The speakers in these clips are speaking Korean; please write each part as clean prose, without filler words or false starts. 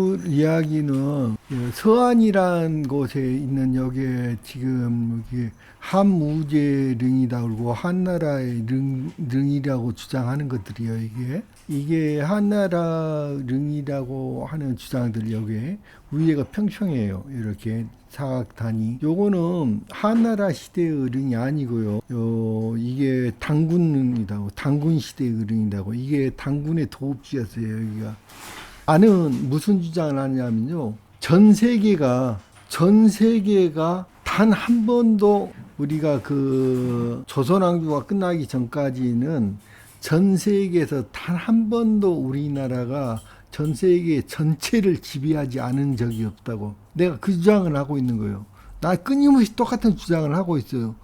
그 이야기는 서안이란 곳에 있는 여기에 지금 여기 한무제릉이다 그러고 한나라의 릉이라고 주장하는 것들이요. 이게 한나라 릉이라고 하는 주장들 여기에 위에가 평평해요. 이렇게 사각단이. 요거는 한나라 시대의 릉이 아니고요. 이게 단군릉이다고, 단군 시대의 릉이다고. 이게 단군의 도읍지였어요. 여기가. 나는 무슨 주장을 하냐면요. 전 세계가 단 한 번도 우리가 그 조선왕조가 끝나기 전까지는 전 세계에서 단 한 번도 우리나라가 전 세계 전체를 지배하지 않은 적이 없다고. 내가 그 주장을 하고 있는 거예요. 나 끊임없이 똑같은 주장을 하고 있어요.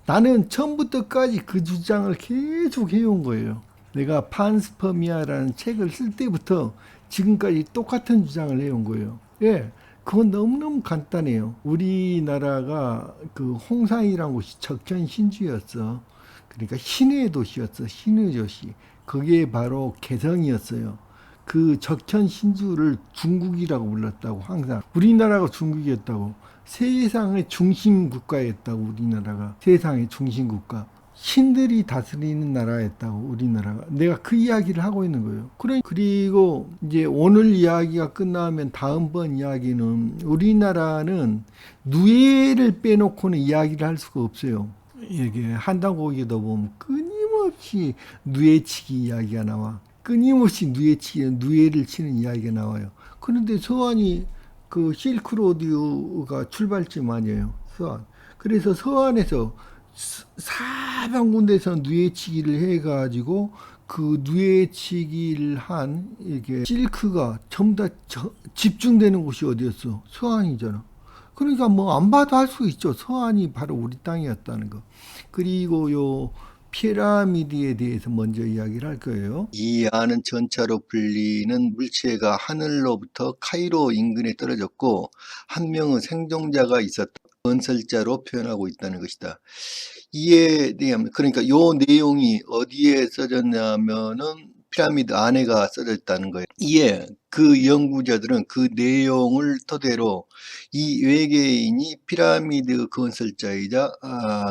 나는 처음부터까지 그 주장을 계속 해온 거예요. 내가 판스퍼미아라는 책을 쓸 때부터 지금까지 똑같은 주장을 해온 거예요. 예, 그건 너무너무 간단해요. 우리나라가 그 홍산이라는 곳이 적천 신주였어. 그러니까 신의 도시였어. 신의 도시. 그게 바로 개성이었어요. 그 적천 신주를 중국이라고 불렀다고. 항상 우리나라가 중국이었다고. 세상의 중심 국가였다고. 우리나라가 세상의 중심 국가. 신들이 다스리는 나라였다고. 우리나라가. 내가 그 이야기를 하고 있는 거예요. 그리고 이제 오늘 이야기가 끝나면 다음번 이야기는 우리나라는 누에를 빼놓고는 이야기를 할 수가 없어요. 이게 한당고기도 보면 끊임없이 누에치기 이야기가 나와. 끊임없이 누에를 치는 이야기가 나와요. 그런데 서안이 그 실크로드가 출발점 아니에요. 서안. 그래서 서안에서 사방군데서 누에치기를 해가지고 그 누에치기를 한 이게 실크가 전부 다 집중되는 곳이 어디였어? 서안이잖아. 그러니까 뭐 안 봐도 할 수 있죠. 서안이 바로 우리 땅이었다는 거. 그리고 요 피라미드에 대해서 먼저 이야기를 할 거예요. 이 안은 전차로 불리는 물체가 하늘로부터 카이로 인근에 떨어졌고 한 명의 생존자가 있었다. 건설자로 표현하고 있다는 것이다. 이에 대한 그러니까 요 내용이 어디에 써졌냐면은 피라미드 안에가 써져 있다는 거예요. 이에 그 연구자들은 그 내용을 토대로 이 외계인이 피라미드 건설자이자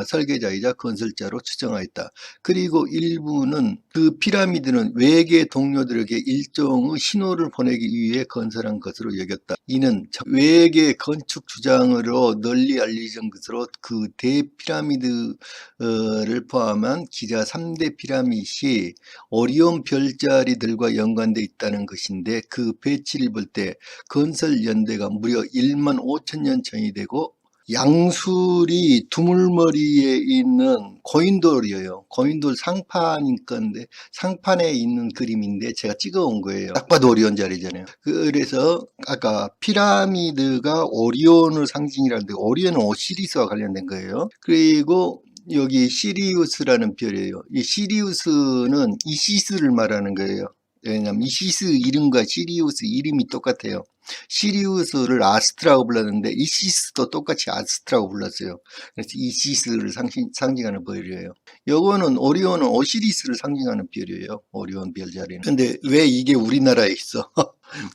설계자이자 건설자로 추정하였다. 그리고 일부는 그 피라미드는 외계 동료들에게 일종의 신호를 보내기 위해 건설한 것으로 여겼다. 이는 외계 건축 주장으로 널리 알려진 것으로 그 대피라미드를 포함한 기자 3대 피라밋이 오리온 별자리들과 연관되어 있다는 것인데 그 배치를 볼 때 건설 연대가 무려 1만 5천 년 전이 되고 양술이 두물머리에 있는 고인돌이에요. 고인돌 상판인 건데 상판에 있는 그림인데 제가 찍어온 거예요. 딱 봐도 오리온 자리잖아요. 그래서 아까 피라미드가 오리온을 상징이라는데 오리온은 오시리스와 관련된 거예요. 그리고 여기 시리우스라는 별이에요. 이 시리우스는 이시스를 말하는 거예요. 왜냐하면 이시스 이름과 시리우스 이름이 똑같아요. 시리우스를 아스트라고 불렀는데 이시스도 똑같이 아스트라고 불렀어요. 그래서 이시스를 상징하는 별이에요. 요거는 오리온은 오시리스를 상징하는 별이에요. 오리온 별자리는. 근데 왜 이게 우리나라에 있어?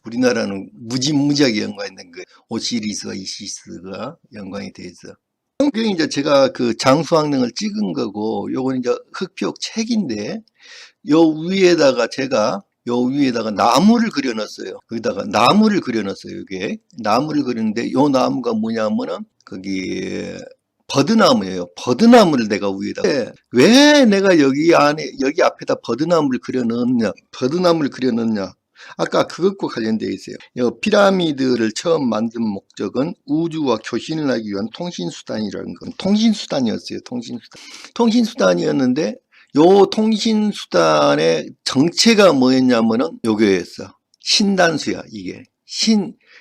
우리나라는 무지무지하게 연관된 거예요. 오시리스와 이시스가 연관이 돼 있어. 그게 이제 제가 그 장수왕릉을 찍은 거고, 요건 이제 흑표 책인데, 요 위에다가 제가 요 위에다가 나무를 그려놨어요. 거기다가 나무를 그려놨어요. 이게 나무를 그렸는데 요 나무가 뭐냐면은 거기 버드나무예요. 버드나무를 내가 위에다가 왜 내가 여기 안에 여기 앞에다 버드나무를 그려넣냐? 아까 그것과 관련되어 있어요. 이 피라미드를 처음 만든 목적은 우주와 교신을 하기 위한 통신수단이라는 건 통신수단이었어요. 통신수단이었는데 요 통신수단의 정체가 뭐였냐면은 요거였어. 신단수야, 이게.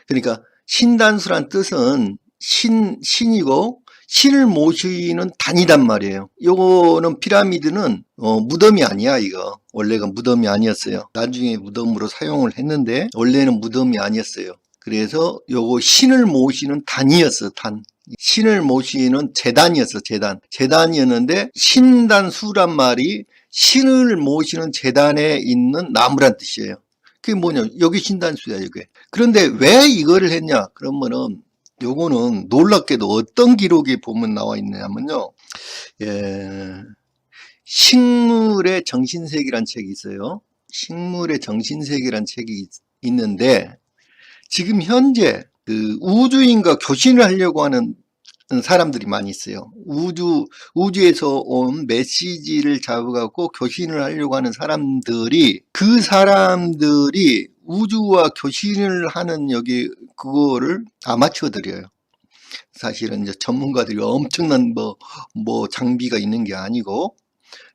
그러니까 신단수란 뜻은 신이고 신을 모시는 단이단 말이에요. 요거는 피라미드는 무덤이 아니야. 이거 원래가 무덤이 아니었어요. 나중에 무덤으로 사용을 했는데 원래는 무덤이 아니었어요. 그래서 요거 신을 모시는 단이었어. 단. 신을 모시는 제단이었어. 제단이었는데 신단수란 말이 신을 모시는 제단에 있는 나무란 뜻이에요. 그게 뭐냐? 여기 신단수야, 이게. 그런데 왜 이거를 했냐? 그러면은 요거는 놀랍게도 어떤 기록에 보면 나와 있냐면요. 예, 식물의 정신세계란 책이 있어요. 식물의 정신세계란 책이 있는데 지금 현재 그 우주인과 교신을 하려고 하는 사람들이 많이 있어요. 우주에서 온 메시지를 잡아갖고 교신을 하려고 하는 사람들이, 그 사람들이 우주와 교신을 하는 여기 그거를 아마추어들이에요. 사실은 이제 전문가들이 엄청난 뭐 장비가 있는 게 아니고,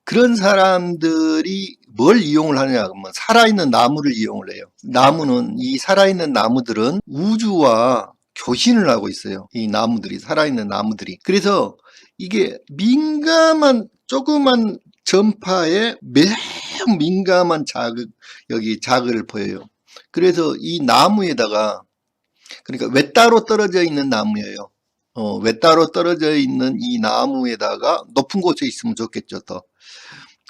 그런 사람들이 뭘 이용을 하느냐 그러면 살아있는 나무를 이용을 해요. 나무는, 이 살아있는 나무들은 우주와 교신을 하고 있어요. 이 나무들이, 살아있는 나무들이. 그래서 이게 민감한 조그만 전파에 매우 민감한 자극을 보여요. 그래서 이 나무에다가, 그러니까 외따로 떨어져 있는 나무예요. 외따로 떨어져 있는 이 나무에다가 높은 곳에 있으면 좋겠죠. 더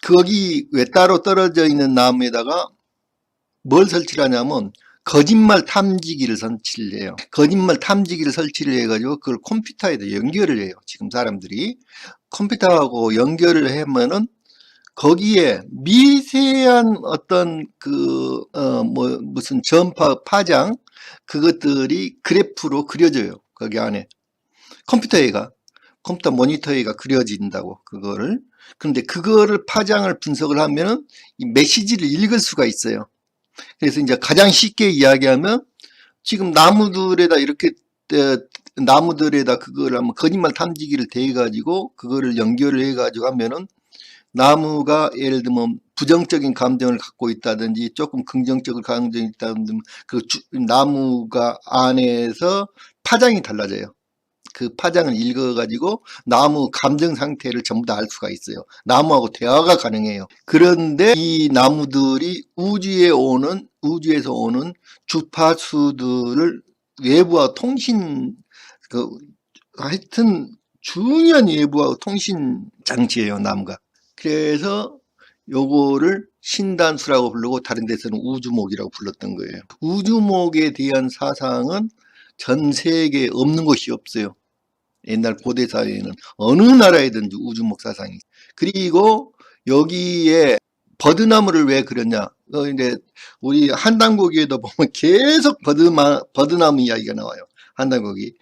거기 외따로 떨어져 있는 나무에다가 뭘 설치를 하냐면 거짓말 탐지기를 설치를 해요. 거짓말 탐지기를 설치를 해가지고 그걸 컴퓨터에다 연결을 해요. 지금 사람들이 컴퓨터하고 연결을 하면은 거기에 미세한 어떤 무슨 전파 파장, 그것들이 그래프로 그려져요. 거기 안에 컴퓨터 모니터에가 그려진다고, 그거를. 그런데 그거를 파장을 분석을 하면은 이 메시지를 읽을 수가 있어요. 그래서 이제 가장 쉽게 이야기하면 지금 나무들에다 그거를 하면 거짓말 탐지기를 대가지고 그거를 연결을 해가지고 하면은 나무가 예를 들면 부정적인 감정을 갖고 있다든지 조금 긍정적인 감정이 있다든지 그 나무가 안에서 파장이 달라져요. 그 파장을 읽어가지고 나무 감정 상태를 전부 다 알 수가 있어요. 나무하고 대화가 가능해요. 그런데 이 나무들이 우주에서 오는 주파수들을 외부와 하여튼 중요한 외부와 통신 장치예요, 나무가. 그래서 요거를 신단수라고 부르고 다른 데서는 우주목이라고 불렀던 거예요. 우주목에 대한 사상은 전 세계에 없는 곳이 없어요. 옛날 고대 사회에는 어느 나라에든지 우주목 사상이. 그리고 여기에 버드나무를 왜 그렸냐? 이제 우리 한단고기에도 보면 계속 버드나무 이야기가 나와요. 한단고기.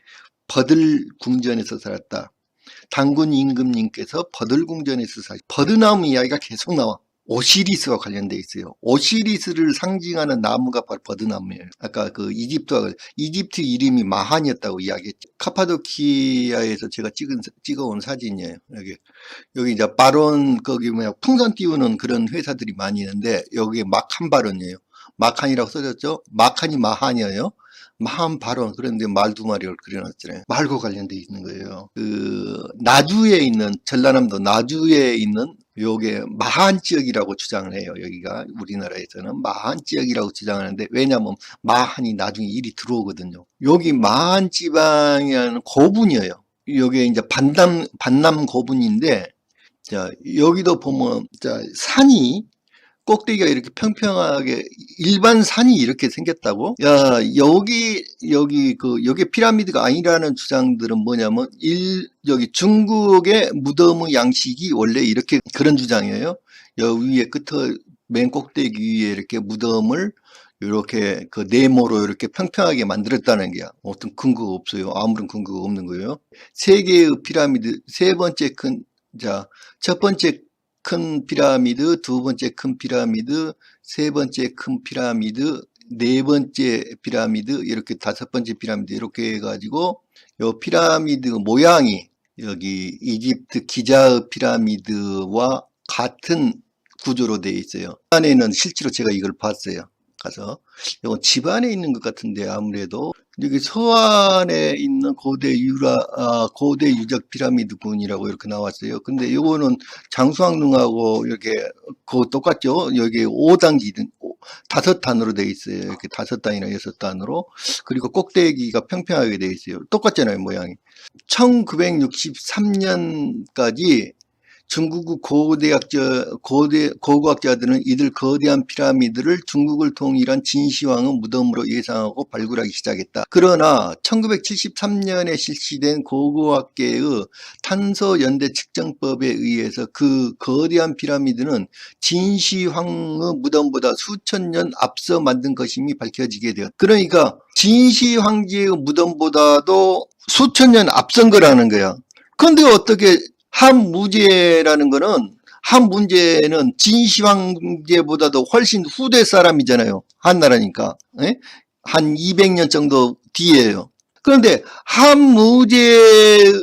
버들궁전에서 살았다. 당군 임금님께서 버들궁전에서 버드나무 이야기가 계속 나와. 오시리스와 관련돼 있어요. 오시리스를 상징하는 나무가 바로 버드나무예요. 아까 그 이집트 이름이 마한이었다고 이야기했죠. 카파도키아에서 제가 찍어온 사진이에요. 여기 이제 바론, 거기 풍선 띄우는 그런 회사들이 많이 있는데 여기에 마칸 바론이에요. 마칸이라고 써졌죠. 마칸이 마한이에요. 마한 바론. 그런데 말 두 마리를 그려놨잖아요. 말과 관련돼 있는 거예요. 그 나주에 있는, 전라남도 나주에 있는 요게 마한 지역이라고 주장을 해요. 여기가 우리나라에서는 마한 지역이라고 주장하는데, 왜냐하면 마한이 나중에 일이 들어오거든요. 여기 마한 지방이라는 고분이에요. 요게 이제 반남 고분인데, 자, 여기도 보면, 자, 산이, 꼭대기가 이렇게 평평하게, 일반 산이 이렇게 생겼다고? 야, 여기 피라미드가 아니라는 주장들은 뭐냐면, 여기 중국의 무덤의 양식이 원래 이렇게, 그런 주장이에요. 여기 위에 맨 꼭대기 위에 이렇게 무덤을 이렇게 그 네모로 이렇게 평평하게 만들었다는 게 어떤 근거가 없어요. 아무런 근거가 없는 거예요. 세 개의 피라미드, 첫 번째 큰 피라미드, 두 번째 큰 피라미드, 세 번째 큰 피라미드, 네 번째 피라미드, 이렇게 다섯 번째 피라미드, 이렇게 해가지고 요 피라미드 모양이 여기 이집트 기자의 피라미드와 같은 구조로 되어 있어요. 안에는 실제로 제가 이걸 봤어요. 가서 이건 집 안에 있는 것 같은데, 아무래도 여기 서안에 있는 고대 유적 피라미드군이라고 이렇게 나왔어요. 근데 이거는 장수왕릉하고 이렇게 똑같죠. 여기 5단기, 5단으로 되어 있어요. 이렇게 5단이나 6단으로. 그리고 꼭대기가 평평하게 되어 있어요. 똑같잖아요, 모양이. 1963년까지 중국 고고학자들은 이들 거대한 피라미드를 중국을 통일한 진시황의 무덤으로 예상하고 발굴하기 시작했다. 그러나 1973년에 실시된 고고학계의 탄소연대 측정법에 의해서 그 거대한 피라미드는 진시황의 무덤보다 수천 년 앞서 만든 것임이 밝혀지게 되었다. 그러니까 진시황제의 무덤보다도 수천 년 앞선 거라는 거야. 그런데 어떻게 한무제라는 거는, 한문제는 진시황제보다도 훨씬 후대 사람이잖아요. 한나라니까. 예? 한 200년 정도 뒤에요. 그런데 한무제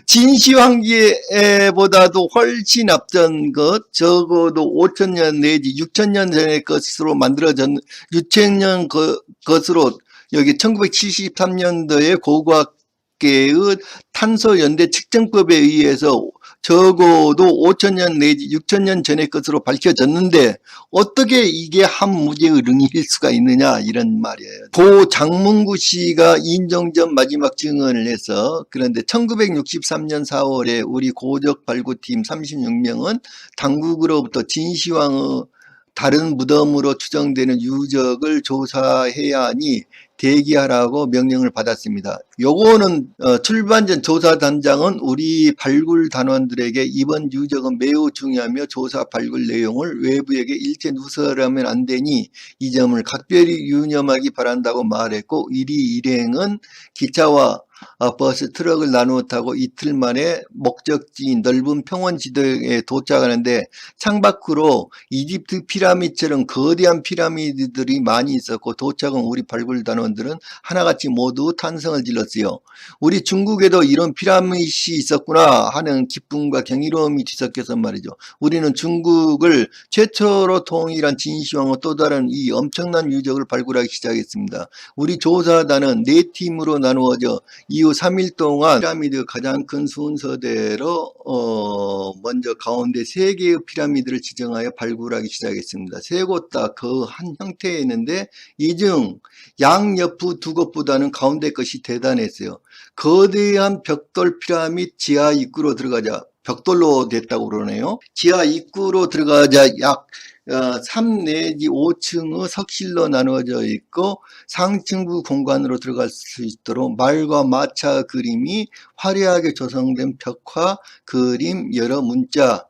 진시황제보다도 훨씬 앞선 것, 적어도 5천년 내지 6천년 전의 것으로 만들어진, 6천년 것으로 여기 1973년도에 고고학 의 탄소연대 측정법에 의해서 적어도 5천년 내지 6천년 전의 것으로 밝혀졌는데 어떻게 이게 한무제의 릉일 수가 있느냐, 이런 말이에요. 고 장문구 씨가 인정 전 마지막 증언을 해서, 그런데 1963년 4월에 우리 고적 발굴팀 36명은 당국으로부터 진시황의 다른 무덤으로 추정되는 유적을 조사해야 하니 대기하라고 명령을 받았습니다. 요거는 출발전 조사단장은 우리 발굴 단원들에게 이번 유적은 매우 중요하며 조사 발굴 내용을 외부에게 일체 누설하면 안 되니 이 점을 각별히 유념하기 바란다고 말했고, 이리 일행은 기차와 버스, 트럭을 나누어 타고 이틀 만에 목적지인 넓은 평원지대에 도착하는데 창밖으로 이집트 피라미드처럼 거대한 피라미드들이 많이 있었고, 도착은 우리 발굴 단원들은 하나같이 모두 탄성을 질렀어요. 우리 중국에도 이런 피라미드이 있었구나 하는 기쁨과 경이로움이 뒤섞여서 말이죠. 우리는 중국을 최초로 통일한 진시황의 또 다른 이 엄청난 유적을 발굴하기 시작했습니다. 우리 조사단은 4팀으로 나누어져 이후 3일 동안 피라미드 가장 큰 순서대로 먼저 가운데 3개의 피라미드를 지정하여 발굴하기 시작했습니다. 3곳 다 그 한 형태에 있는데 이 중 양옆의 2곳보다는 가운데 것이 대단했어요. 거대한 벽돌 피라미드 지하 입구로 들어가자, 벽돌로 됐다고 그러네요. 지하 입구로 들어가자 약 3 내지 5층의 석실로 나누어져 있고, 상층부 공간으로 들어갈 수 있도록 말과 마차 그림이 화려하게 조성된 벽화, 그림, 여러 문자,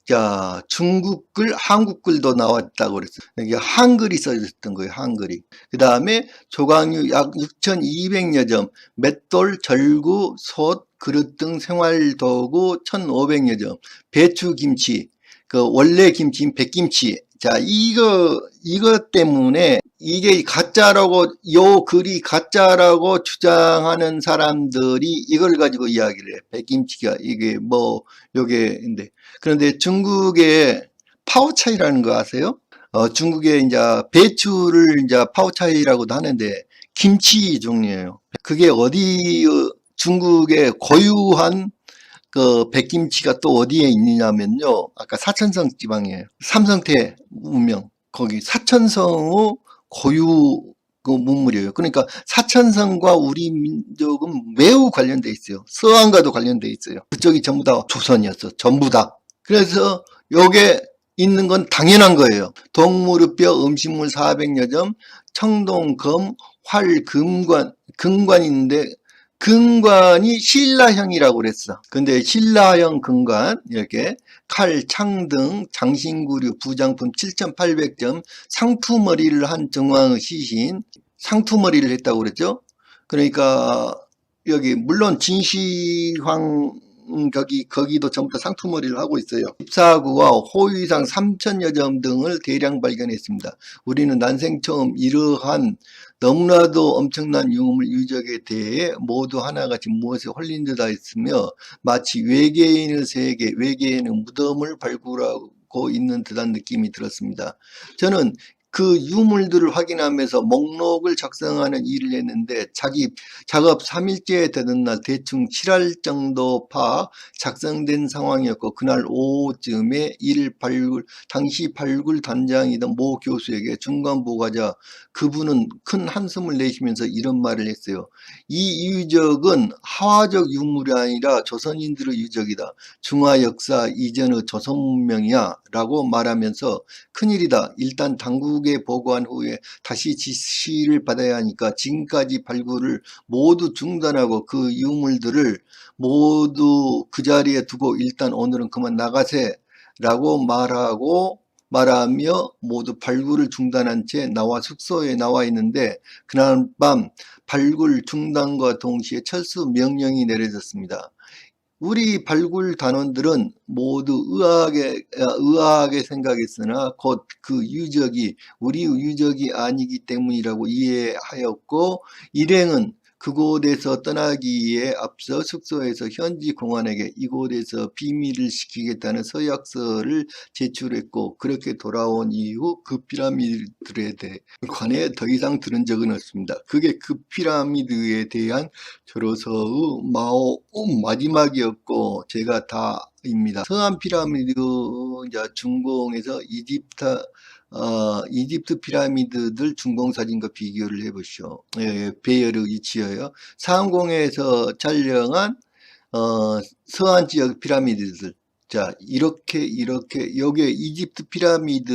자, 중국글, 한국글도 나왔다고 그랬어요. 여기 한글이 써있었던 거예요, 한글이. 그 다음에 조각류 약 6,200여 점, 맷돌, 절구, 솥, 그릇 등 생활도구 1,500여 점, 배추 김치, 그 원래 김치인 백김치. 자, 이거 때문에 이게 가짜라고, 요 글이 가짜라고 주장하는 사람들이 이걸 가지고 이야기를 해. 백김치가 이게 뭐 요게인데, 그런데 중국의 파오차이라는 거 아세요? 중국의 이제 배추를 이제 파오차이라고도 하는데 김치 종류예요. 그게 어디 중국의 고유한 그 백김치가 또 어디에 있느냐면요, 아까 사천성 지방이에요. 삼성태 문명, 거기 사천성의 고유 그 문물이에요. 그러니까 사천성과 우리 민족은 매우 관련돼 있어요. 서한과도 관련돼 있어요. 그쪽이 전부 다 조선이었어, 전부 다. 그래서 요게 있는 건 당연한 거예요. 동무르뼈, 음식물 400여 점, 청동검, 활, 금관이 있는데 금관이 신라형이라고 그랬어. 근데 신라형 금관, 이렇게 칼, 창 등 장신구류, 부장품 7,800점, 상투머리를 한 정왕의 시신, 상투머리를 했다고 그랬죠. 그러니까 여기 물론 진시황 거기도 전부 다 상투머리를 하고 있어요. 14구와 호위상 3,000여 점 등을 대량 발견했습니다. 우리는 난생 처음 이러한 너무나도 엄청난 유적에 대해 모두 하나같이 무엇에 홀린 듯 하였으며 마치 외계인의 세계, 외계인의 무덤을 발굴하고 있는 듯한 느낌이 들었습니다. 저는 그 유물들을 확인하면서 목록을 작성하는 일을 했는데 자기 작업 3일째 되는 날 대충 7할 정도 작성된 상황이었고 그날 오후쯤에 당시 발굴 단장이던 모 교수에게 중간부가자 그분은 큰 한숨을 내쉬면서 이런 말을 했어요. 이 유적은 하와적 유물이 아니라 조선인들의 유적이다. 중화 역사 이전의 조선 문명이야 라고 말하면서 큰일이다. 일단 당국에 보고한 후에 다시 지시를 받아야 하니까 지금까지 발굴을 모두 중단하고 그 유물들을 모두 그 자리에 두고 일단 오늘은 그만 나가세 라고 말하며 모두 발굴을 중단한 채 나와 숙소에 나와 있는데 그날 밤 발굴 중단과 동시에 철수 명령이 내려졌습니다. 우리 발굴 단원들은 모두 의아하게 생각했으나 곧 그 유적이 우리 유적이 아니기 때문이라고 이해하였고 일행은 그곳에서 떠나기에 앞서 숙소에서 현지 공안에게 이곳에서 비밀을 지키겠다는 서약서를 제출했고 그렇게 돌아온 이후 그 피라미드들에 관해 더 이상 들은 적은 없습니다. 그게 그 피라미드에 대한 저로서의 마지막이었고 제가 다입니다. 서한 피라미드 이제 중공에서 이집트 피라미드들 중공 사진과 비교를 해보시오. 예, 배열의 위치여요. 상공에서 촬영한 서한 지역 피라미드들. 자, 이렇게 여기 이집트 피라미드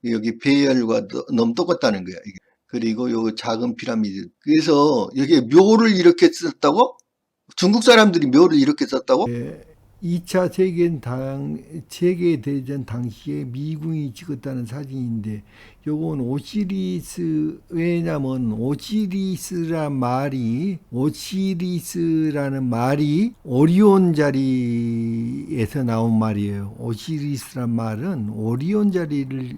여기 배열과 너무 똑같다는 거야. 이게. 그리고 요 작은 피라미드. 그래서 여기 묘를 이렇게 썼다고? 중국 사람들이 묘를 이렇게 썼다고? 2차 세계대전 당시에 미군이 찍었다는 사진인데 요건 왜냐면 오시리스라는 말이 오리온 자리에서 나온 말이에요. 오시리스란 말은 오리온 자리를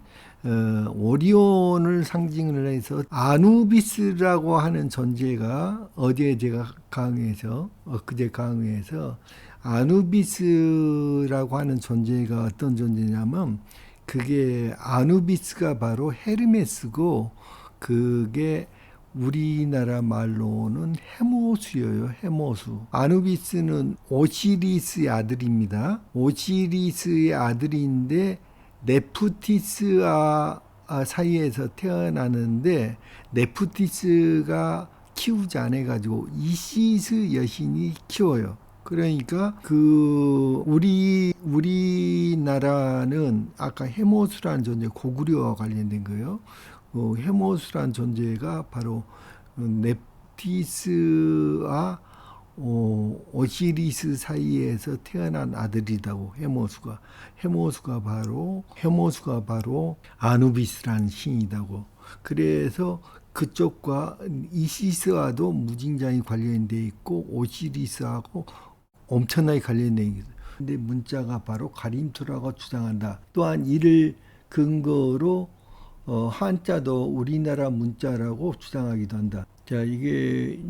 오리온을 상징을 해서 아누비스라고 하는 존재가 어제 제가 엊그제 강의에서 아누비스라고 하는 존재가 어떤 존재냐면 그게 아누비스가 바로 헤르메스고 그게 우리나라 말로는 해모수예요. 해모수. 아누비스는 오시리스의 아들입니다. 오시리스의 아들인데 네프티스와 사이에서 태어나는데 네프티스가 키우지 않아가지고 이시스 여신이 키워요. 그러니까 그 우리나라는 아까 해모수라는 존재 고구려와 관련된 거예요. 해모수라는 존재가 바로 넵티스와 오시리스 사이에서 태어난 아들이다고. 해모수가 바로 아누비스라는 신이다고. 그래서 그쪽과 이시스와도 무진장이 관련돼 있고 오시리스하고 엄청나게 관련돼 있어요. 근데 문자가 바로 가림투라고 주장한다. 또한 이를 근거로 한자도 우리나라 문자라고 주장하기도 한다. 자,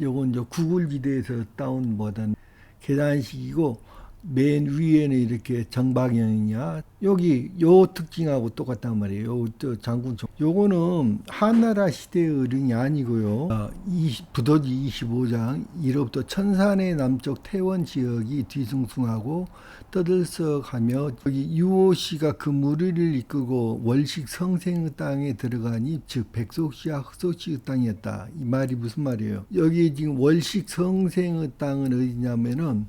요건 구글 지도에서 다운받은 계단식이고 맨 위에는 이렇게 정방향이냐. 여기 요 특징하고 똑같단 말이에요. 장군총. 요거는 한나라 시대의 의령이 아니고요. 부도지 25장 1호부터 천산의 남쪽 태원 지역이 뒤숭숭하고 떠들썩하며 여기 유오씨가 그 무리를 이끌고 월식 성생의 땅에 들어가니 즉 백속씨와 흑속씨의 땅이었다. 이 말이 무슨 말이에요? 여기 지금 월식 성생의 땅은 어디냐면은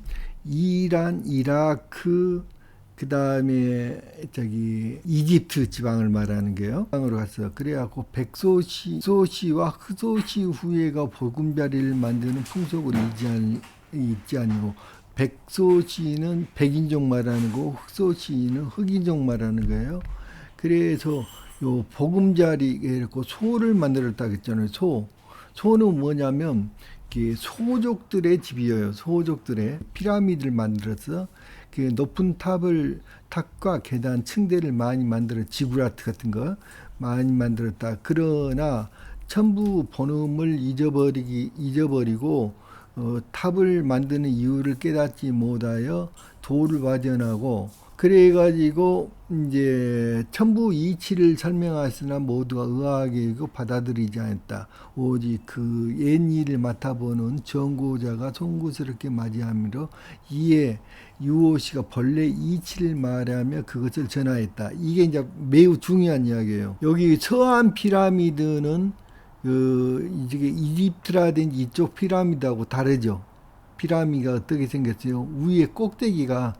이란, 이라크, 그 다음에 이집트 지방을 말하는 거예요. 땅으로 갔어요. 그래갖고 백소시와 흑소시 후예가 보금자리를 만드는 풍속으로 있지 아니고 백소시는 백인족 말하는 거고 흑소시는 흑인족 말하는 거예요. 그래서 요 보금자리 이렇게 소를 만들었다고 했잖아요. 소는 뭐냐면 소족들의 집이에요. 소족들의 피라미드를 만들어서 그 높은 탑과 계단, 층대를 많이 만들어 지구라트 같은 거 많이 만들었다. 그러나 전부 본음을 잊어버리고 탑을 만드는 이유를 깨닫지 못하여 도를 발견하고 그래가지고 이제 천부 이치를 설명하시나 모두가 의아하게 이거 받아들이지 않았다. 오직 그 옛일을 맡아보는 정고자가 송구스럽게 맞이함으로 이에 유오씨가 본래 이치를 말하며 그것을 전하였다. 이게 이제 매우 중요한 이야기예요. 여기 서한 피라미드는 이게 이집트라든지 이쪽 피라미드하고 다르죠. 피라미드가 어떻게 생겼어요? 위에 꼭대기가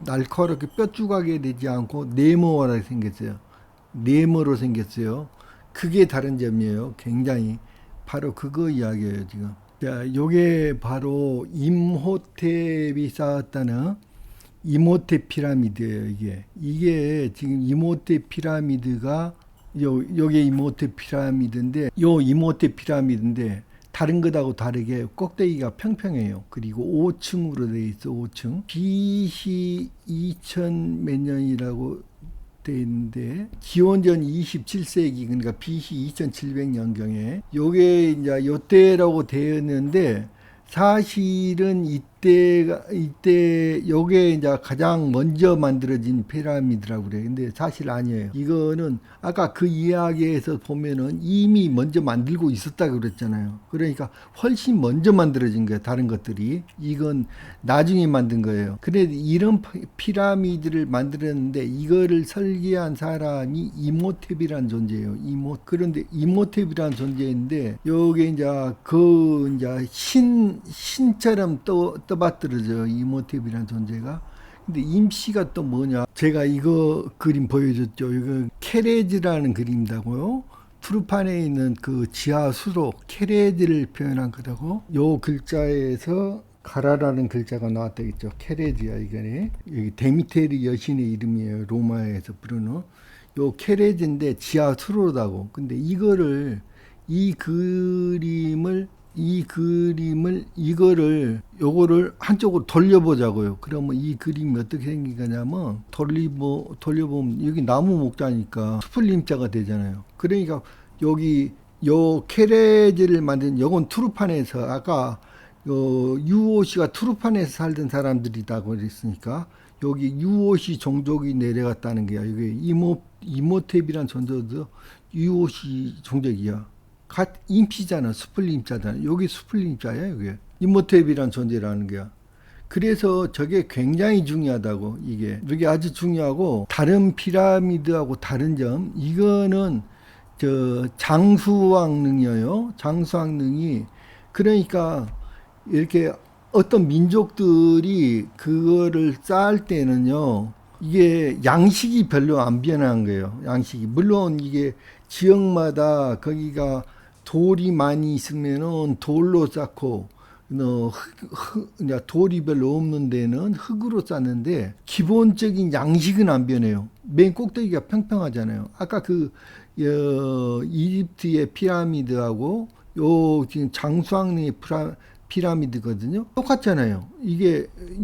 날카롭게 뼈조각이 되지 않고 네모하게 생겼어요. 네모로 생겼어요. 그게 다른 점이에요. 굉장히. 바로 그거 이야기예요, 지금. 자, 요게 바로 임호텝이 쌓았다는 이모텝 피라미드예요, 이게. 이게 지금 이모텝 피라미드가 요게 이모텝 피라미드인데, 요 이모텝 피라미드인데 다른 것하고 다르게 꼭대기가 평평해요. 그리고 5층으로 되어 있어. 5층. BC 2000 몇 년이라고 되어 있는데 기원전 27세기 그러니까 BC 2700년경에 요게 이제 요때라고 되어 있는데 사실은 이때 요게 이제 가장 먼저 만들어진 피라미드라고 그래요. 근데 사실 아니에요. 이거는 아까 그 이야기에서 보면은 이미 먼저 만들고 있었다고 그랬잖아요. 그러니까 훨씬 먼저 만들어진 거예요. 다른 것들이. 이건 나중에 만든 거예요. 그런데 이런 피라미드를 만들었는데 이거를 설계한 사람이 이모텝이라는 존재예요. 그런데 이모텝이라는 존재인데 요게 이제 신처럼 떠받들어져 이모텝이라는 존재가. 근데 임씨가 또 뭐냐? 제가 이거 그림 보여줬죠. 이거 케레즈라는 그림이다고요. 투르판에 있는 그 지하 수로 케레즈를 표현한 거라고. 요 글자에서 가라라는 글자가 나왔다겠죠. 케레즈야 이거네. 여기 데미테르 여신의 이름이에요. 로마에서 부르는 요 케레즈인데 지하 수로다고. 근데 이거를 요거를 한쪽으로 돌려보자고요. 그러면 이 그림이 어떻게 생긴 거냐면, 돌려보면 여기 나무 목자니까 스플림자가 되잖아요. 그러니까 여기 요 케레즈를 만든 요건 투르판에서 아까 유오씨가 투르판에서 살던 사람들이라고 그랬으니까 여기 유오씨 종족이 내려갔다는 게야. 이게 이모텝이란 존재도 유오씨 종족이야. 임시잖아. 스플림자잖아. 여기 스플림자야. 여기 이모텝이란 존재라는 거야. 그래서 저게 굉장히 중요하다고. 이게 아주 중요하고, 다른 피라미드하고 다른 점, 이거는 장수왕릉이에요. 장수왕릉이 그러니까 이렇게 어떤 민족들이 그거를 쌓을 때는요, 이게 양식이 별로 안 변한 거예요. 양식이. 물론 이게 지역마다 거기가 돌이 많이 있으면은 돌로 쌓고, 돌이 별로 없는 데는 흙으로 쌓는데 기본적인 양식은 안 변해요. 맨 꼭대기가 평평하잖아요. 아까 이집트의 피라미드하고 지금 장수왕릉의 피라미드거든요. 똑같잖아요.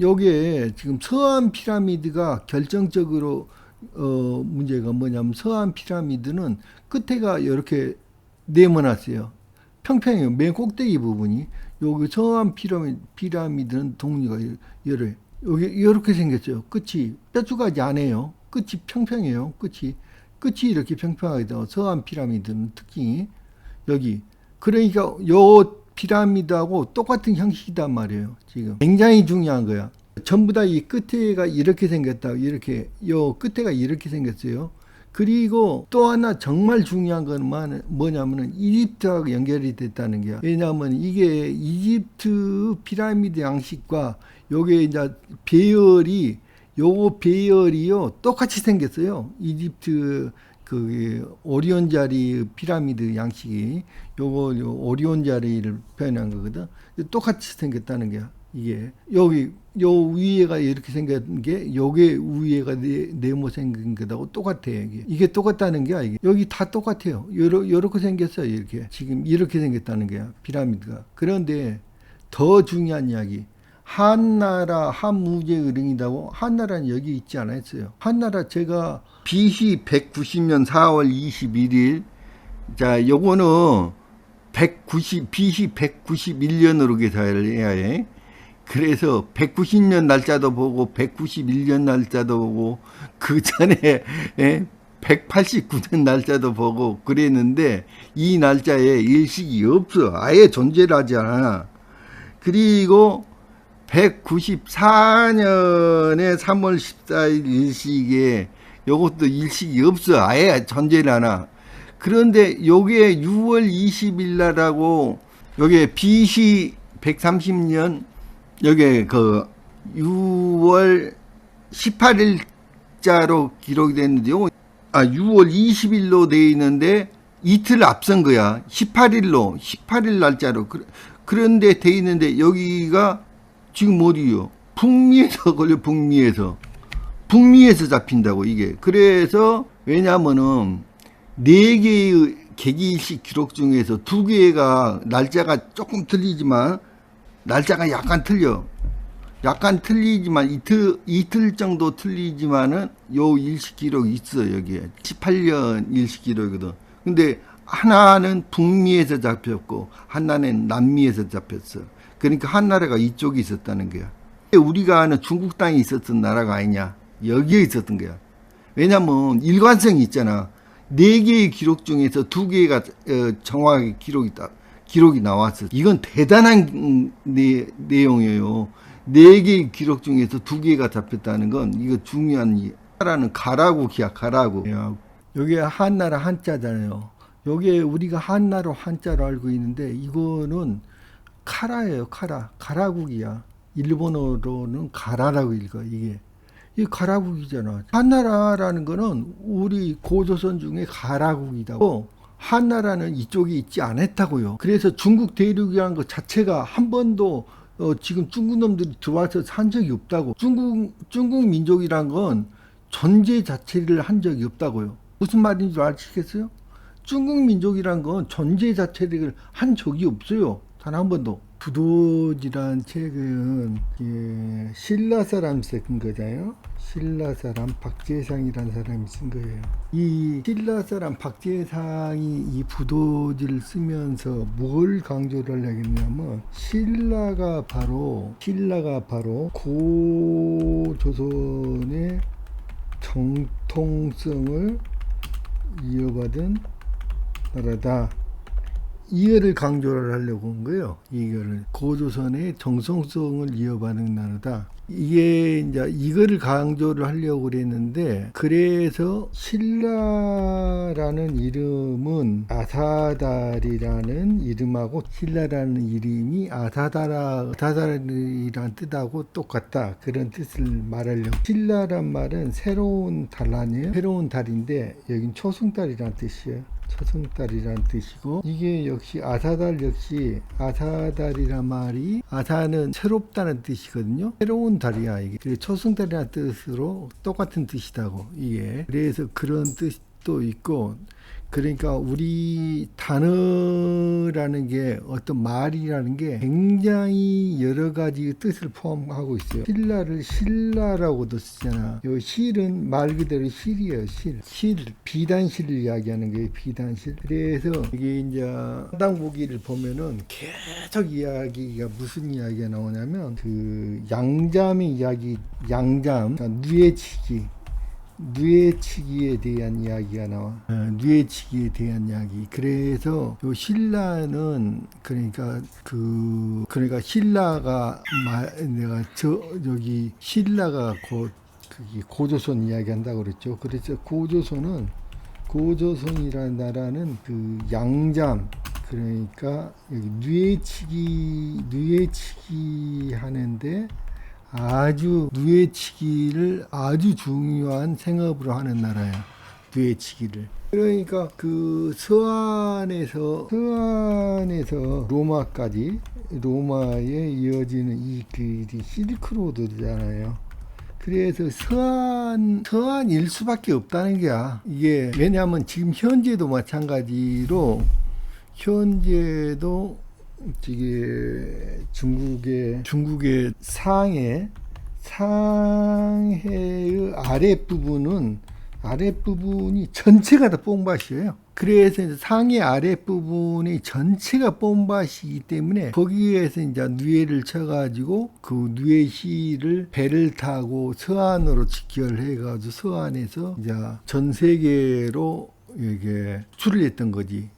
여기에 지금 서한 피라미드가 결정적으로 문제가 뭐냐면, 서한 피라미드는 끝에가 이렇게 네모났어요. 평평해요. 맨 꼭대기 부분이. 여기 서한 피라미드는 동리가 여기 이렇게 생겼죠. 끝이 뾰족하지 않아요. 끝이 평평해요. 끝이 이렇게 평평하게 돼요. 서한 피라미드는 특징이 여기. 그러니까 요 피라미드하고 똑같은 형식이단 말이에요. 지금 굉장히 중요한 거야. 전부 다 이 끝에가 이렇게 생겼다. 요 끝에가 이렇게 생겼어요. 그리고 또 하나 정말 중요한 건 뭐냐면은 이집트하고 연결이 됐다는 게야. 왜냐하면 이게 이집트 피라미드 양식과 요게 이제 배열이요 똑같이 생겼어요. 이집트 오리온 자리 피라미드 양식이 요거 오리온 자리를 표현한 거거든. 똑같이 생겼다는 게야. 이게 여기 요 위에가 이렇게 생긴 게 요게 위에가 네모 생긴 거하고 똑같아요. 이게 똑같다는 게 이게 여기 다 똑같아요. 요렇게 생겼어요. 이렇게 지금 이렇게 생겼다는 게야. 피라미드가. 그런데 더 중요한 이야기, 한나라 한무제의령이라고. 한나라는 여기 있지 않았어요. 한나라 제가 BC 190년 4월 21일 자 요거는 BC 191년으로 계산을 해야 해. 그래서 190년 날짜도 보고 191년 날짜도 보고 그 전에 189년 날짜도 보고 그랬는데 이 날짜에 일식이 없어. 아예 존재를 하지 않아. 그리고 194년에 3월 14일 일식에 요것도 일식이 없어. 아예 존재를 하나. 그런데 요게 6월 20일 날하고 요게 BC 130년 요게 그 6월 18일자로 기록이 됐는데 요거 6월 20일로 돼 있는데 이틀 앞선 거야. 18일 날짜로. 그런데 돼 있는데 여기가 지금 어디요? 북미에서 걸려. 북미에서 잡힌다고 이게. 그래서 왜냐면은 4개의 개기일식 기록 중에서 2개가 날짜가 조금 틀리지만 날짜가 약간 틀려. 약간 틀리지만 이틀 정도 틀리지만은 요 일식 기록이 있어. 여기에 18년 일식 기록이거든. 근데 하나는 북미에서 잡혔고 하나는 남미에서 잡혔어. 그러니까 한 나라가 이쪽에 있었다는 거야. 우리가 아는 중국 땅에 있었던 나라가 아니냐. 여기에 있었던 거야. 왜냐면 일관성이 있잖아. 4개의 기록 중에서 2개가 정확하게 기록이 나왔어. 이건 대단한 내용이에요. 4개의 기록 중에서 2개가 잡혔다는 건 이거 중요한 나라는 가라국이야. 가라국. 여기 한나라 한자잖아요. 여기에 우리가 한나라 한자로 알고 있는데 이거는 카라예요. 카라. 가라국이야. 일본어로는 가라라고 읽어. 이게 가라국이잖아. 한나라라는 거는 우리 고조선 중에 가라국이다고. 한나라는 이쪽에 있지 않았다고요. 그래서 중국 대륙이라는 것 자체가 한 번도 지금 중국 놈들이 들어와서 산 적이 없다고. 중국 민족이란 건 존재 자체를 한 적이 없다고요. 무슨 말인지 아시겠어요? 중국 민족이란 건 존재 자체를 한 적이 없어요. 단 한 번도. 부도지란 책은 신라 사람 쓴 거잖아요. 신라 사람 박재상이라는 사람이 쓴 거예요. 이 신라 사람 박재상이 이 부도지를 쓰면서 뭘 강조를 하겠냐면 신라가 바로 고조선의 정통성을 이어받은 나라다. 이거를 강조를 하려고 한 거예요. 이거를 고조선의 정통성을 이어받는 나라다. 이게 이제 이거를 강조를 하려고 그랬는데 그래서 신라라는 이름은 아사달이라는 이름하고 신라라는 이름이 아사달이라는 뜻하고 똑같다. 그런 뜻을 말하려고. 신라란 말은 새로운 달 아니에요? 새로운 달인데 여긴 초승달이라는 뜻이에요. 초승달이라는 뜻이고 이게 역시 아사달이란 말이 아사는 새롭다는 뜻이거든요. 새로운 달이야 이게. 그래서 초승달이라는 뜻으로 똑같은 뜻이다고 이게. 그래서 그런 뜻도 있고 그러니까 우리 단어라는 게 어떤 말이라는 게 굉장히 여러 가지 뜻을 포함하고 있어요. 신라를 신라라고도 쓰잖아. 요 실은 말 그대로 실이에요. 실. 비단실을 이야기하는 거예요. 비단실. 그래서 이게 이제 사당보기를 보면은 계속 이야기가 무슨 이야기가 나오냐면 그 양잠의 이야기, 그러니까 누에치기에 대한 이야기가 나와. 누에치기에 대한 이야기. 그래서 요 신라는 그러니까 신라가 여기 신라가 곧 고조선 이야기한다고 그랬죠. 그래서 고조선이라는 나라는 그 양잠 그러니까 여기 누에치기 하는데 아주 누에치기를 아주 중요한 생업으로 하는 나라야. 누에치기를. 그러니까 그 서안에서 로마에 이어지는 이 길이 실크로드잖아요. 그래서 서안일 수밖에 없다는 거야. 이게 왜냐하면 지금 현재도 마찬가지로 중국의 상해의 아랫부분이 전체가 다 뽕밭이에요. 그래서 이제 상의 아랫부분이 전체가 뽐밭이기 때문에 거기에서 이제 누에를 쳐가지고 그 누에시를 배를 타고 서안으로 직결해가지고 서안에서 이제 전 세계로 이게 수출을 했던 거지.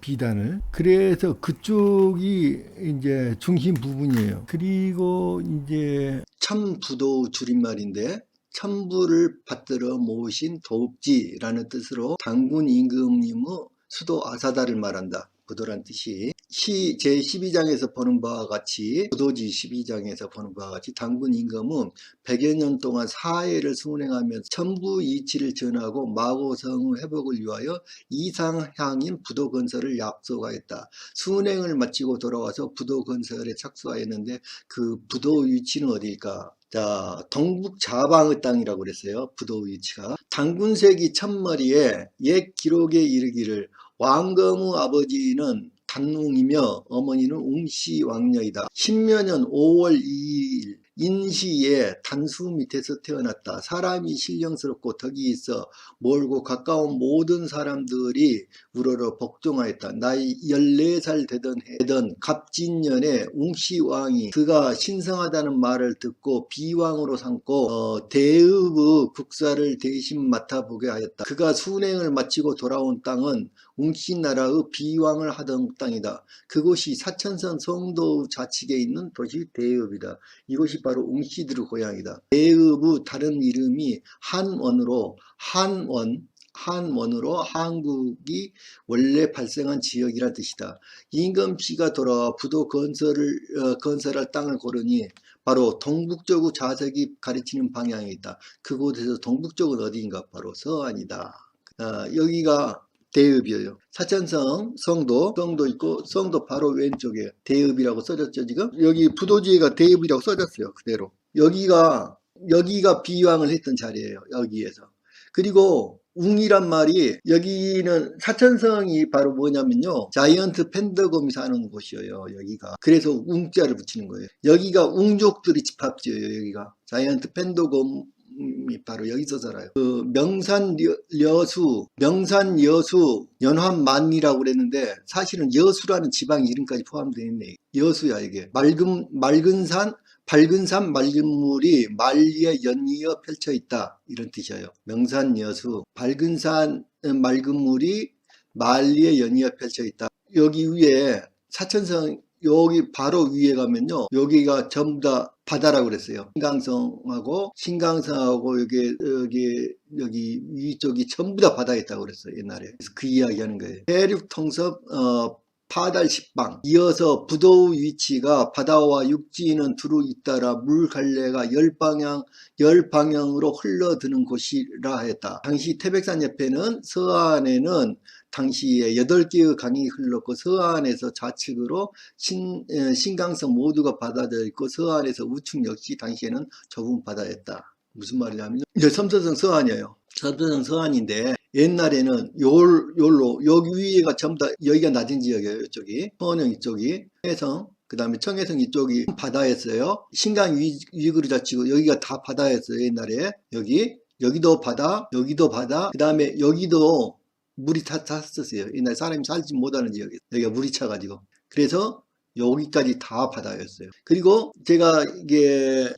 비단을. 그래서 그쪽이 이제 중심 부분이에요. 그리고 이제 천부도 줄임말인데 천부를 받들어 모으신 도읍지라는 뜻으로 당군 임금님의 수도 아사다를 말한다. 부도란 뜻이 제12장에서 보는 바와 같이 부도지 12장에서 보는 바와 같이 당군 임금은 100여 년 동안 사해를 순행하면서 천부 이치를 전하고 마고성의 회복을 위하여 이상향인 부도 건설을 약속하였다. 순행을 마치고 돌아와서 부도 건설에 착수하였는데 그 부도 위치는 어디일까? 자, 동북 좌방의 땅이라고 그랬어요. 부도 위치가. 당군세기 첫머리에 옛 기록에 이르기를 왕검의 아버지는 단웅이며 어머니는 웅씨 왕녀이다. 십여년 5월 2일 인시에 단수 밑에서 태어났다. 사람이 신령스럽고 덕이 있어 멀고 가까운 모든 사람들이 우러러 복종하였다. 나이 14살 되던 갑진년에 웅씨 왕이 그가 신성하다는 말을 듣고 비왕으로 삼고 대읍의 국사를 대신 맡아보게 하였다. 그가 순행을 마치고 돌아온 땅은 웅씨 나라의 비왕을 하던 땅이다. 그곳이 사천성 성도 좌측에 있는 도시 대읍이다. 이곳이 바로 웅씨들의 고향이다. 대읍의 다른 이름이 한원으로 한국이 원래 발생한 지역이란 뜻이다. 임금씨가 돌아와 부도 건설할 땅을 고르니 바로 동북쪽의 자석이 가르치는 방향에 있다. 그곳에서 동북쪽은 어디인가? 바로 서안이다. 여기가 대읍이에요. 사천성 성도 있고 성도 바로 왼쪽에 대읍이라고 써졌죠. 지금 여기 부도지가 대읍이라고 써졌어요. 그대로 여기가 비왕을 했던 자리예요. 여기에서. 그리고 웅이란 말이 여기는 사천성이 바로 뭐냐면요, 자이언트 펜더곰이 사는 곳이에요. 여기가. 그래서 웅자를 붙이는 거예요. 여기가 웅족들이 집합지예요. 여기가 자이언트 펜더곰 바로 여기서 살아요. 그 명산여수 연환만리라고 그랬는데 사실은 여수라는 지방 이름까지 포함되어 있네. 여수야 이게. 밝은 산 맑은 물이 만리에 연이어 펼쳐 있다 이런 뜻이에요. 명산여수 밝은 산 맑은 물이 만리에 연이어 펼쳐 있다. 여기 위에 사천성 여기 바로 위에 가면요, 여기가 전부 다 바다라고 그랬어요. 신강성하고 여기 위쪽이 전부 다 바다였다고 그랬어요. 옛날에. 그래서 그 이야기 하는 거예요. 대륙 통섭 파달식방. 이어서 부도의 위치가 바다와 육지는 두루 잇따라 물 갈래가 열 방향으로 흘러드는 곳이라 했다. 당시 태백산 옆에는 서안에는 당시에 8개의 강이 흘렀고 서안에서 좌측으로 신강성 모두가 바다되어 있고 서안에서 우측 역시 당시에는 좁은 바다였다. 무슨 말이냐면 이제 섬서성 서안이에요. 섬서성 서안인데 옛날에는 여기 위에가 전부 다 여기가 낮은 지역이에요. 이쪽이 서원영 이쪽이 해성, 그 다음에 청해성 이쪽이 바다였어요. 신강 위그루 자치고 여기가 다 바다였어요. 옛날에 여기도 바다, 여기도 바다, 그 다음에 여기도 물이 다 찼었어요. 옛날 사람이 살지 못하는 지역에 여기가 물이 차가지고. 그래서 여기까지 다 바다였어요. 그리고 제가 이게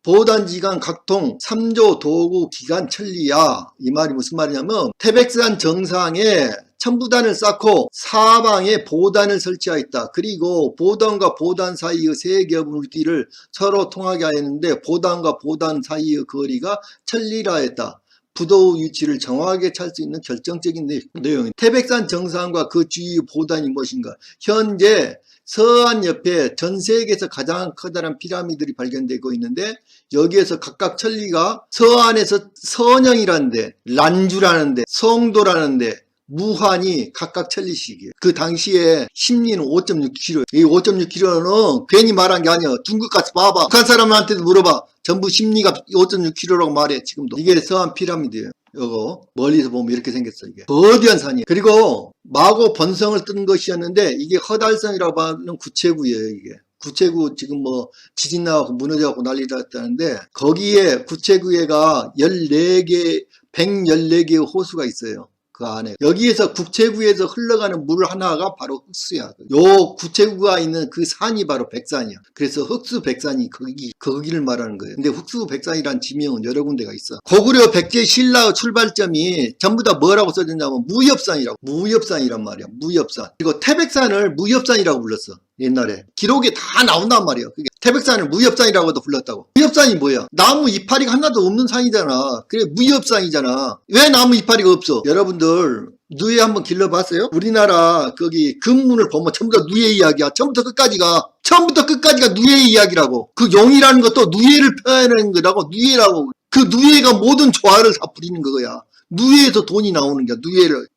보단지간 각통 3조 도구 기간 천리야, 이 말이 무슨 말이냐면 태백산 정상에 천부단을 쌓고 사방에 보단을 설치하였다. 그리고 보단과 보단 사이의 세 겹의 띠를 서로 통하게 하였는데 보단과 보단 사이의 거리가 천리라 했다. 부도 위치를 정확하게 찾을 수 있는 결정적인 내용입니다. 태백산 정상과 그 주위의 보단이 무엇인가? 현재 서안 옆에 전 세계에서 가장 커다란 피라미드들이 발견되고 있는데 여기에서 각각 천리가 서안에서 선영이라는데, 란주라는데, 성도라는데 무한이 각각 천리씩이에요. 그 당시에 심리는 5.6km. 이 5.6km는 괜히 말한 게 아니에요. 중국 가서 봐봐. 북한 사람한테도 물어봐. 전부 심리가 5.6km라고 말해. 지금도. 이게 서안 피라미드예요. 요거 멀리서 보면 이렇게 생겼어. 이게 거대한 산이에요. 그리고 마고 번성을 뜬 것이었는데 이게 허달성이라고 하는 구체구예요. 이게 구체구 지금 뭐 지진 나고 무너져갖고 난리 났다는데 거기에 구체구에가 114개의 호수가 있어요. 그 안에. 여기에서 국채구에서 흘러가는 물 하나가 바로 흑수야. 요 국채구가 있는 그 산이 바로 백산이야. 그래서 흑수백산이 거기를 말하는 거예요. 근데 흑수백산이란 지명은 여러 군데가 있어. 고구려 백제 신라의 출발점이 전부 다 뭐라고 써졌냐면 무협산이라고. 무협산이란 말이야. 무협산. 그리고 태백산을 무협산이라고 불렀어. 옛날에 기록에 다 나온단 말이야. 그게 태백산을 무협산이라고도 불렀다고. 무협산이 뭐야? 나무 이파리가 하나도 없는 산이잖아. 그래 무협산이잖아. 왜 나무 이파리가 없어? 여러분들 누에 한번 길러봤어요? 우리나라 거기 금문을 보면 전부 다 누에 이야기야. 처음부터 끝까지가 누에의 이야기라고. 그 용이라는 것도 누에를 표현하는 거라고. 누에라고. 그 누에가 모든 조화를 다 부리는 거야. 누에에서 돈이 나오는 거야. 누에를.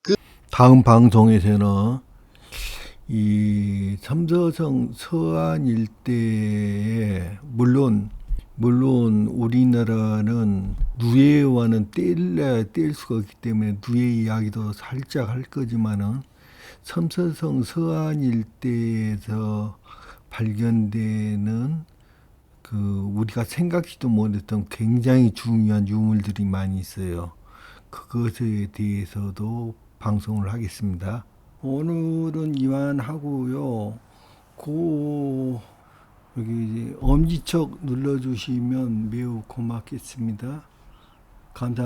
다음 방송에서는 이 삼서성 서안 일대에 물론 우리나라는 누에와는 뗄 수가 없기 때문에 누에 이야기도 살짝 할 거지만은 삼서성 서안 일대에서 발견되는 그 우리가 생각지도 못했던 굉장히 중요한 유물들이 많이 있어요. 그것에 대해서도 방송을 하겠습니다. 오늘은 이만 하고요. 여기 엄지척 눌러주시면 매우 고맙겠습니다. 감사합니다.